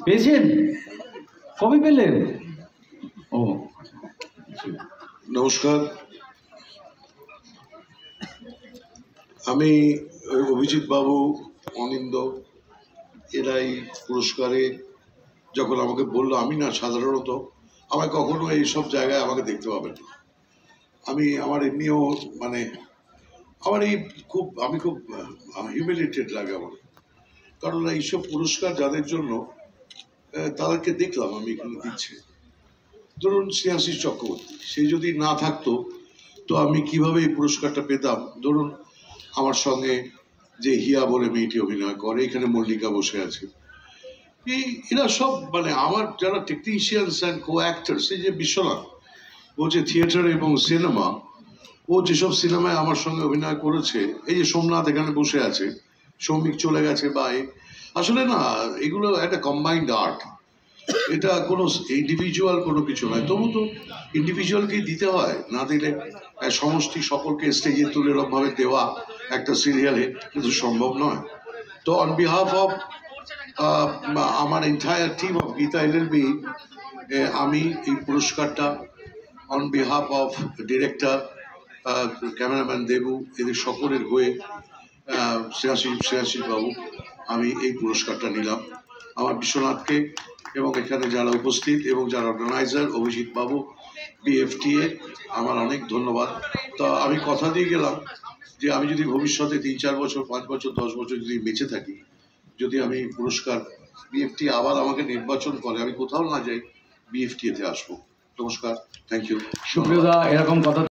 পেয়েছেন? কবে পেলেন? ও নমস্কার, আমি অভিজিৎ বাবু, অনিন্দ এরাই পুরস্কারে যখন আমাকে বললো, আমি না সাধারণত আমায় কখনো এইসব জায়গায় আমাকে দেখতে পাবেন না। আমার এমনিও মানে আমি খুব হিউমিলিটেড লাগে আমার, কারণ এইসব পুরস্কার যাদের জন্য তাদেরকে দেখলাম আমি এখানে দিচ্ছে। ধরুন স্নেহাশিস চক্রবর্তী, সে যদি না থাকতো তো আমি কিভাবে এই পুরস্কারটা পেতাম? ধরুন আমার সঙ্গে যে হিয়া বলে মেয়েটি অভিনয় করে, এখানে মল্লিকা বসে আছে, এরা সব মানে আমার যারা টেকনিশিয়ানস অ্যান্ড কো অ্যাক্টার্স, এই যে বিশ্বনাথ, ও যে থিয়েটার এবং সিনেমা, ও যেসব সিনেমায় আমার সঙ্গে অভিনয় করেছে, এই যে সোমনাথ এখানে বসে আছে, সৌমিক চলে গেছে আসলে না, এগুলো একটা কম্বাইন্ড আর্ট, এটা কোনো ইন্ডিভিজুয়াল কোনো কিছু নয়। তবু তো ইন্ডিভিজুয়ালকেই দিতে হয়, না দিলে সমষ্টি সকলকে স্টেজে তুলে এরকমভাবে দেওয়া একটা সিরিয়ালে কিন্তু সম্ভব নয়। তো অন বিহাফ অফ আমার entire team of Gita LLB, আমি এই পুরস্কারটা on behalf of director, cameraman Debu, এদের সকলের হয়ে শ্রেয়াশিস বাবু, আমি এই পুরস্কারটা নিলাম। আমার বিশ্বনাথকে এবং এখানে যারা উপস্থিত এবং যারা অর্গানাইজার, অভিজিৎ বাবু, BFTA, আমার অনেক ধন্যবাদ। তা আমি কথা দিয়ে গেলাম যে আমি যদি ভবিষ্যতে 3-4 বছর, 5 বছর, 10 বছর যদি বেঁচে থাকি, যদি আমি পুরস্কার BFTA আবার আমাকে নির্বাচন করে, আমি কোথাও না যাই, BFTA তে আসবো। নমস্কার, থ্যাংক ইউ। সুপ্রিয়দা, এরকম কথা